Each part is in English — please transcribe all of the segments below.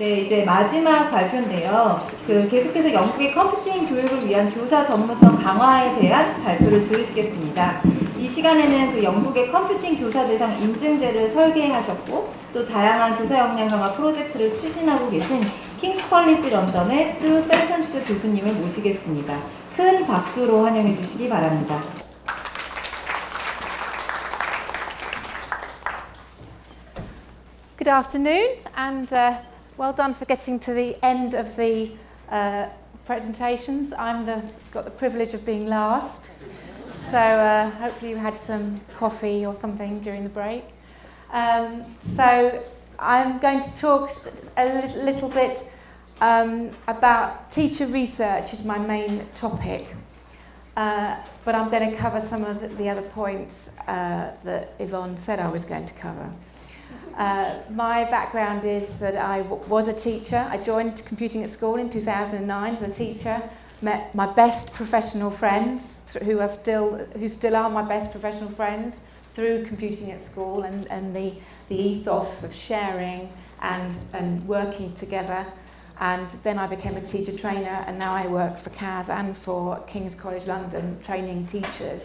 네, 이제 마지막 발표인데요. 계속해서 영국의 컴퓨팅 교육을 위한 교사 전문성 강화에 대한 발표를 들으시겠습니다. 이 시간에는 영국의 컴퓨팅 교사 대상 인증제를 설계하셨고 또 다양한 교사 역량 강화 프로젝트를 추진하고 계신 킹스 컬리지 런던의 수 센턴스 교수님을 모시겠습니다. 큰 박수로 환영해 주시기 바랍니다. Good afternoon, and well done for getting to the end of the presentations. Got the privilege of being last, so hopefully you had some coffee or something during the break. So I'm going to talk a little bit about teacher research is my main topic, but I'm going to cover some of the other points that Yvonne said I was going to cover. My background is that I was a teacher. I joined computing at school in 2009 as a teacher, met my best professional friends who still are my best professional friends through computing at school and the ethos of sharing and working together. And then I became a teacher trainer, and now I work for CAS and for King's College London training teachers.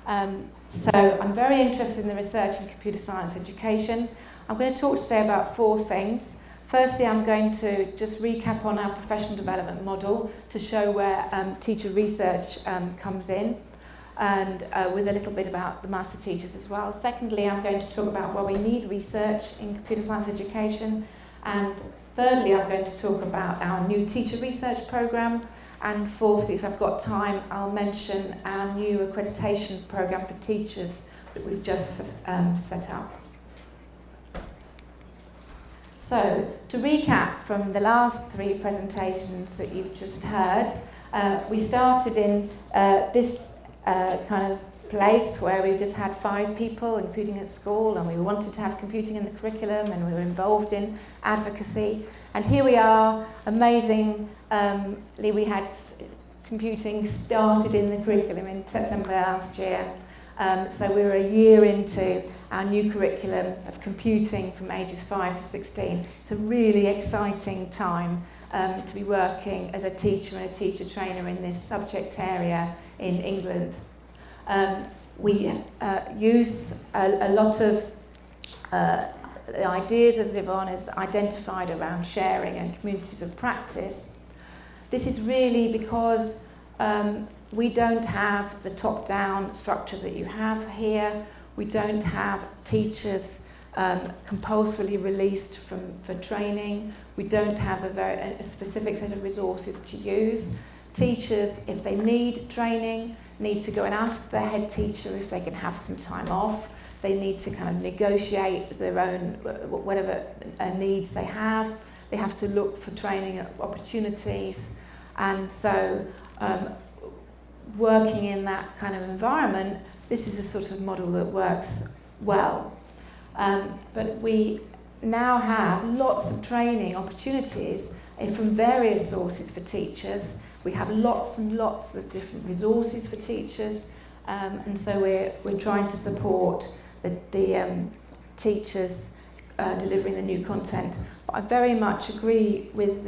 So I'm very interested in the research in computer science education. I'm going to talk today about 4 things. Firstly, I'm going to just recap on our professional development model to show where teacher research comes in, and with a little bit about the master teachers as well. Secondly, I'm going to talk about why we need research in computer science education. And thirdly, I'm going to talk about our new teacher research programme. And fourthly, if I've got time, I'll mention our new accreditation programme for teachers that we've just set up. So, to recap from the last 3 presentations that you've just heard, we started in this kind of place where we just had 5 people in computing at school, and we wanted to have computing in the curriculum, and we were involved in advocacy. And here we are, amazingly, we had computing started in the curriculum in September last year. So we were a year into our new curriculum of computing from ages 5 to 16. It's a really exciting time to be working as a teacher and a teacher trainer in this subject area in England. We use a lot of the ideas, as Yvonne has identified, around sharing and communities of practice. This is really because we don't have the top-down structure that you have here. We don't have teachers compulsorily released for training. We don't have a specific set of resources to use. Teachers, if they need training, need to go and ask their head teacher if they can have some time off. They need to kind of negotiate their own, whatever needs they have. They have to look for training opportunities. And so working in that kind of environment, this is a sort of model that works well. But we now have lots of training opportunities from various sources for teachers. We have lots and lots of different resources for teachers, and so we're trying to support the teachers delivering the new content. But I very much agree with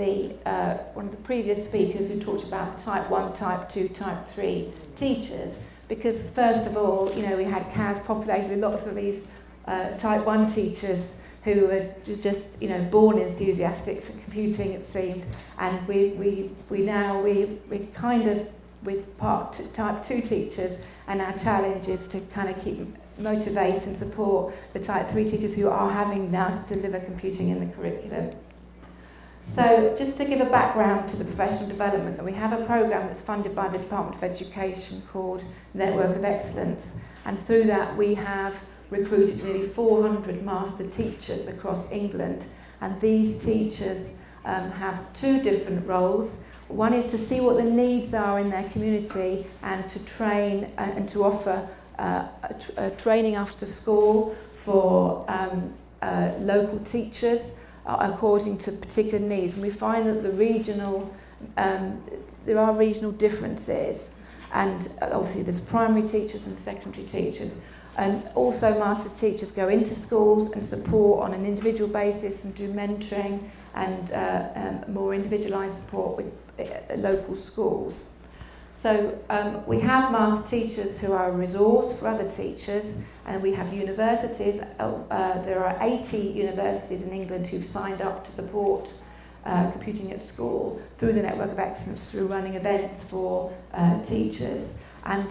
one of the previous speakers who talked about type 1, type 2, type 3 teachers, because first of all, we had CAS populated with lots of these type 1 teachers who were just, born enthusiastic for computing, it seemed, and we kind of with type 2 teachers, and our challenge is to kind of motivate and support the type 3 teachers who are having now to deliver computing in the curriculum. So just to give a background to the professional development, that we have a programme that's funded by the Department of Education called Network of Excellence, and through that we have recruited nearly 400 master teachers across England, and these teachers have 2 different roles. One is to see what the needs are in their community and to train and to offer training after school for local teachers according to particular needs. And we find that there are regional differences, and obviously there's primary teachers and secondary teachers. And also master teachers go into schools and support on an individual basis and do mentoring and more individualised support with local schools. So we have master teachers who are a resource for other teachers, and we have universities. There are 80 universities in England who've signed up to support computing at school through the Network of Excellence, through running events for teachers. And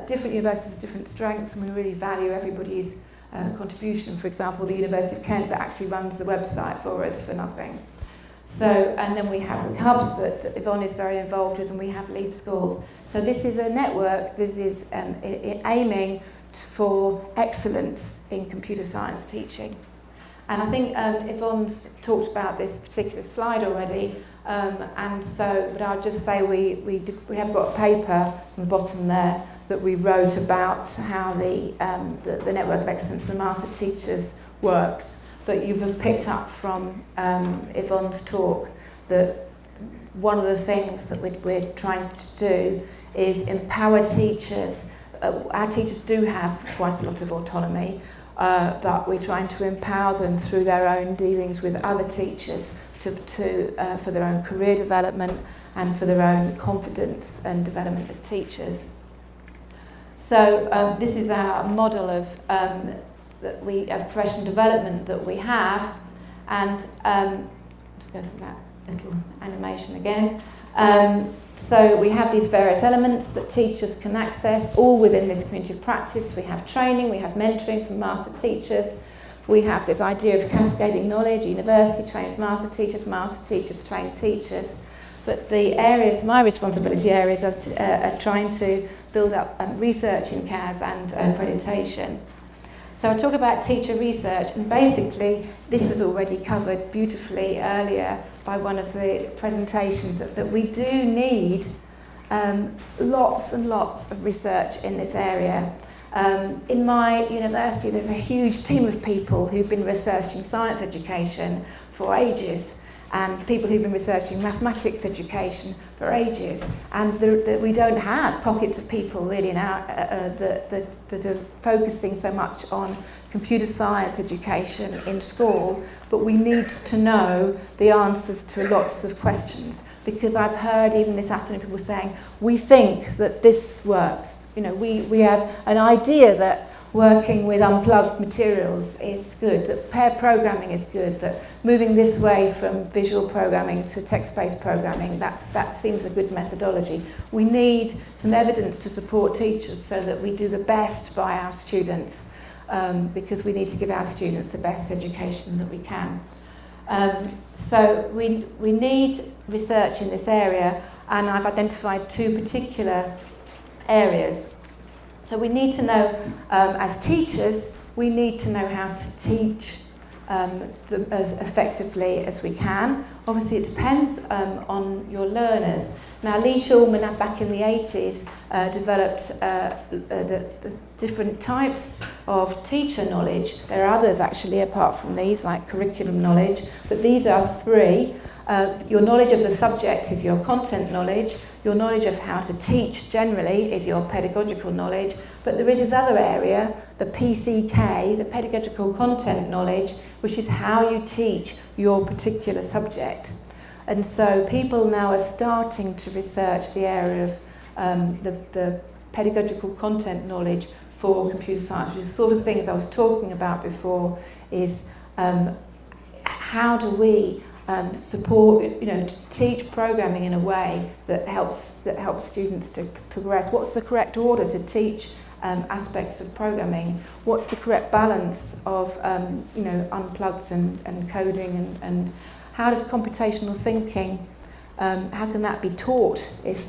different universities have different strengths, and we really value everybody's contribution. For example, the University of Kent that actually runs the website for us for nothing. So, and then we have the hubs that Yvonne is very involved with, and we have lead schools. So this is a network. This is aiming for excellence in computer science teaching. And I think Yvonne's talked about this particular slide already, and so, but I'll just say we have got a paper on the bottom there that we wrote about how the Network of Excellence, the Master Teachers, works, that you have picked up from Yvonne's talk, that one of the things that we're trying to do is empower teachers. Our teachers do have quite a lot of autonomy, but we're trying to empower them through their own dealings with other teachers for their own career development and for their own confidence and development as teachers. So this is our model of professional development that we have, and just go through that little animation again. So we have these various elements that teachers can access, all within this community of practice. We have training, we have mentoring from master teachers, we have this idea of cascading knowledge. University trains master teachers train teachers. But the areas, my responsibility areas, are trying to build up research in CAS and accreditation. So I talk about teacher research, and basically this was already covered beautifully earlier by one of the presentations, that we do need lots and lots of research in this area. In my university there's a huge team of people who've been researching science education for ages, and people who've been researching mathematics education for ages, and we don't have pockets of people really now that are focusing so much on computer science education in school, but we need to know the answers to lots of questions, because I've heard even this afternoon people saying, we think that this works. We have an idea that working with unplugged materials is good, that pair programming is good, that moving this way from visual programming to text-based programming, that seems a good methodology. We need some evidence to support teachers so that we do the best by our students, because we need to give our students the best education that we can. So we need research in this area, and I've identified two particular areas. So we need to know, as teachers, we need to know how to teach as effectively as we can. Obviously it depends on your learners. Now Lee Schulman back in the 80s developed the different types of teacher knowledge. There are others actually apart from these, like curriculum knowledge, but these are three. Your knowledge of the subject is your content knowledge. Your knowledge of how to teach generally is your pedagogical knowledge. But there is this other area, the PCK, the pedagogical content knowledge, which is how you teach your particular subject. And so people now are starting to research the area of the pedagogical content knowledge for computer science, which is the sort of things I was talking about before, is how do we support, to teach programming in a way that helps students to progress. What's the correct order to teach aspects of programming? What's the correct balance of unplugged and coding, and how does computational thinking, how can that be taught if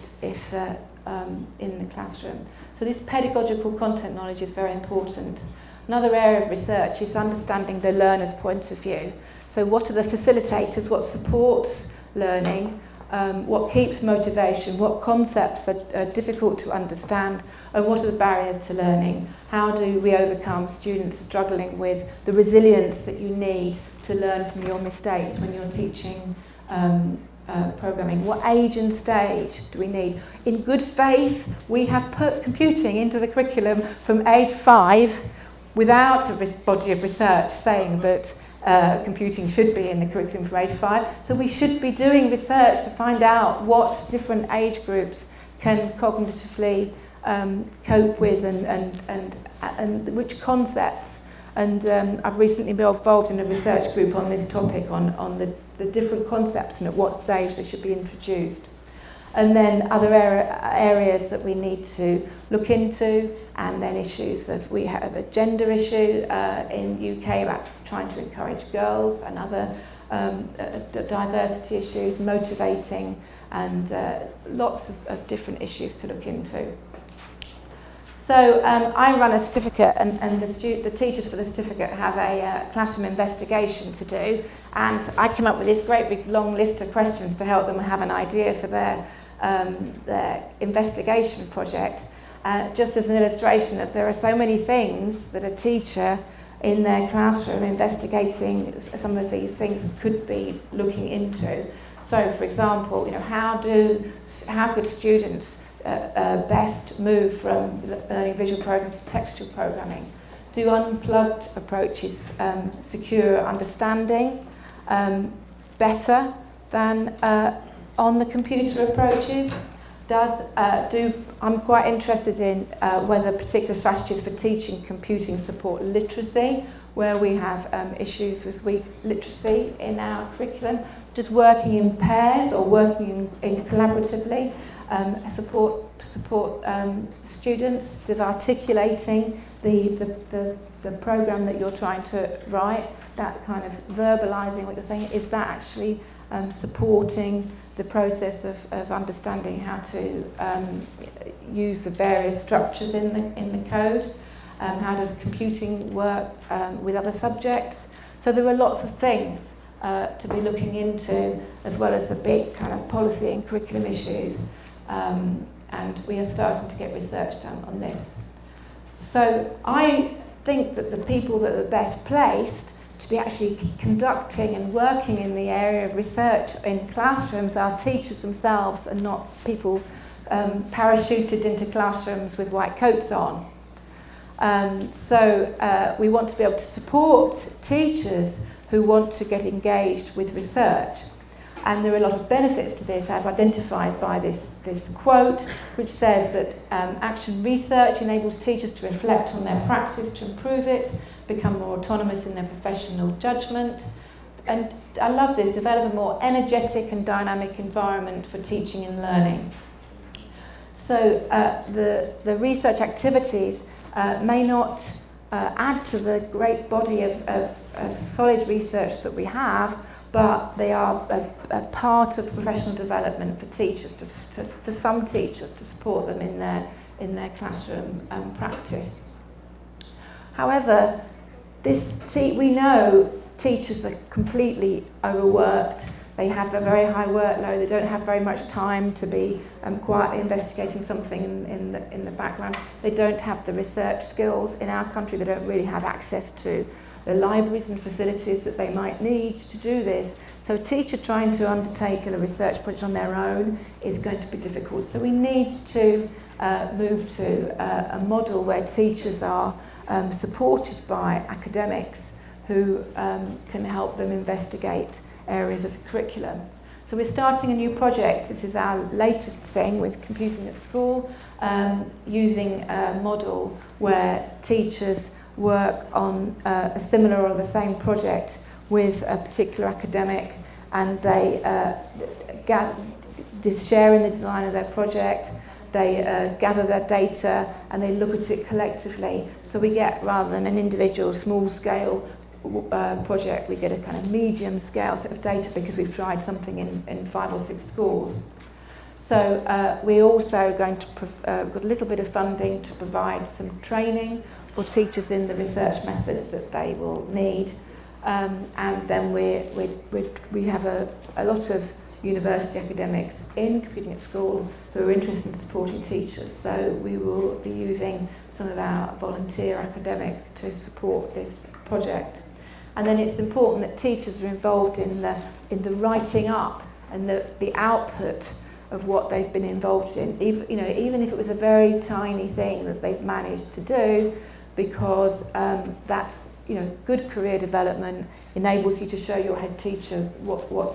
in the classroom? So this pedagogical content knowledge is very important. Another area of research is understanding the learner's point of view. So what are the facilitators, what supports learning, what keeps motivation, what concepts are difficult to understand, and what are the barriers to learning? How do we overcome students struggling with the resilience that you need to learn from your mistakes when you're teaching programming? What age and stage do we need? In good faith, we have put computing into the curriculum from age 5 without a body of research saying that computing should be in the curriculum from age 5. So we should be doing research to find out what different age groups can cognitively cope with and which concepts. And I've recently been involved in a research group on this topic, on the different concepts and at what stage they should be introduced. And then other areas that we need to look into, and then issues of, we have a gender issue in UK about trying to encourage girls, and other diversity issues, motivating, and lots of different issues to look into. So I run a certificate, and the teachers for the certificate have a classroom investigation to do, and I came up with this great big long list of questions to help them have an idea for their investigation project, just as an illustration that there are so many things that a teacher in their classroom investigating some of these things could be looking into. So, for example, you know, how could students best move from learning visual programming to textual programming? Do unplugged approaches secure understanding better than on the computer approaches? I'm quite interested in whether particular strategies for teaching computing support literacy, where we have issues with weak literacy in our curriculum. Just working in pairs or working in collaboratively, support students, just articulating the program that you're trying to write, that kind of verbalising what you're saying, is that actually supporting the process of understanding how to use the various structures in the code? How does computing work with other subjects? So there are lots of things to be looking into, as well as the big kind of policy and curriculum issues. And we are starting to get research done on this. So I think that the people that are best placed to be actually conducting and working in the area of research in classrooms are teachers themselves, and not people parachuted into classrooms with white coats on. So we want to be able to support teachers who want to get engaged with research. And there are a lot of benefits to this, as identified by this quote, which says that action research enables teachers to reflect on their practice to improve it, become more autonomous in their professional judgment. And I love this, develop a more energetic and dynamic environment for teaching and learning. So the research activities may not add to the great body of solid research that we have, but they are a part of professional development for teachers, for some teachers, to support them in their classroom practice. However, we know teachers are completely overworked. They have a very high workload. They don't have very much time to be quietly investigating something in the background. They don't have the research skills. In our country, they don't really have access to the libraries and facilities that they might need to do this. So a teacher trying to undertake a research project on their own is going to be difficult. So we need to move to a model where teachers are supported by academics who can help them investigate areas of the curriculum. So we're starting a new project. This is our latest thing with Computing at School, using a model where teachers work on a similar or the same project with a particular academic, and they share in the design of their project. They gather their data and they look at it collectively. So we get, rather than an individual small-scale project, we get a kind of medium-scale set of data because we've tried something in 5 or 6 schools. So we're also going to got a little bit of funding to provide some training for teachers in the research methods that they will need, and then we have a lot of university academics in Computing at School who are interested in supporting teachers. So we will be using some of our volunteer academics to support this project. And then it's important that teachers are involved in the writing up and the output of what they've been involved in, even if it was a very tiny thing that they've managed to do, because that's good career development, enables you to show your head teacher what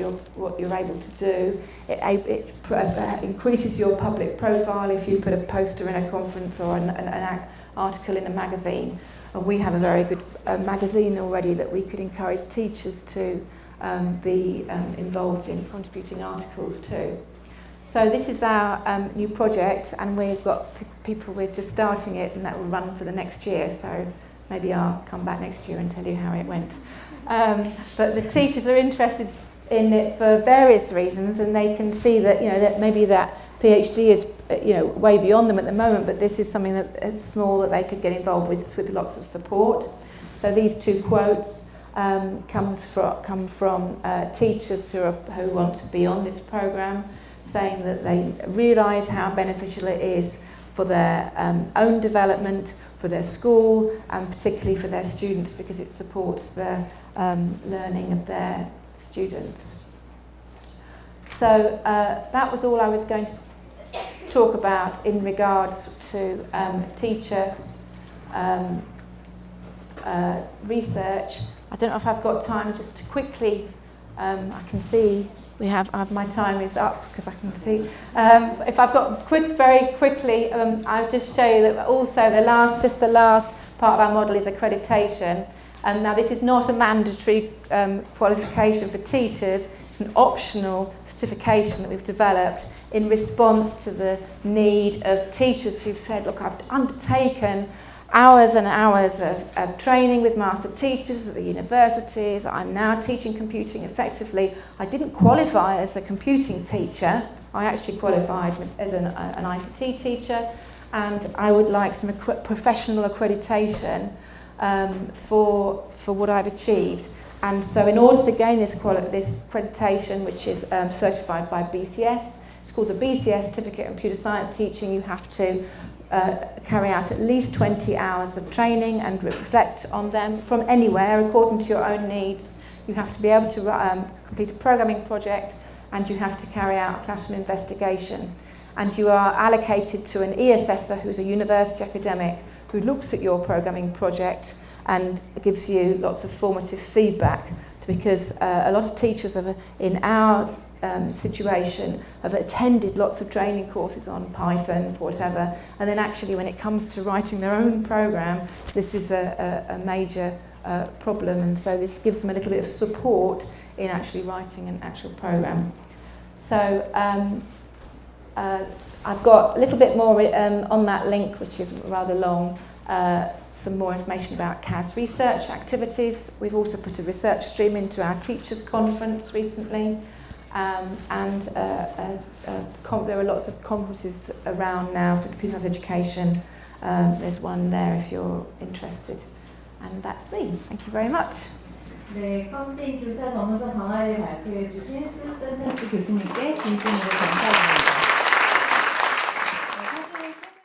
you're able to do. It increases your public profile if you put a poster in a conference or an article in a magazine. And we have a very good magazine already that we could encourage teachers to be involved in contributing articles to. So this is our new project, and we've got people, we're just starting it, and that will run for the next year. So maybe I'll come back next year and tell you how it went. But the teachers are interested in it for various reasons, and they can see that that maybe that PhD is way beyond them at the moment, but this is something that is small that they could get involved with lots of support. So these two quotes come from teachers who want to be on this program, saying that they realise how beneficial it is for their own development, for their school, and particularly for their students, because it supports the learning of their students. So that was all I was going to talk about in regards to teacher research. I don't know if I've got time just to quickly, I can see my time is up because I can see. If I've got very quickly, I'll just show you that also the last part of our model is accreditation. And now this is not a mandatory qualification for teachers, it's an optional certification that we've developed in response to the need of teachers who've said, look, I've undertaken hours and hours of training with master teachers at the universities. I'm now teaching computing effectively. I didn't qualify as a computing teacher. I actually qualified as an ICT teacher, and I would like some professional accreditation for what I've achieved. And so in order to gain this accreditation, which is certified by BCS, it's called the BCS Certificate in Computer Science Teaching, you have to carry out at least 20 hours of training and reflect on them from anywhere according to your own needs. You have to be able to complete a programming project, and you have to carry out a classroom investigation. And you are allocated to an e-assessor who's a university academic who looks at your programming project and gives you lots of formative feedback, because a lot of teachers in our situation have attended lots of training courses on Python, whatever, and then actually when it comes to writing their own program, this is a major problem, and so this gives them a little bit of support in actually writing an actual program. So I've got a little bit more on that link, which is rather long, some more information about CAS research activities. We've also put a research stream into our teachers conference recently. And there are lots of conferences around now for computer science education. There's one there if you're interested. And that's me. Thank you very much. 네, 컴퓨팅 교사 전문성 강화를 발표해 주신 Sentance 교수님께 진심으로 감사드립니다.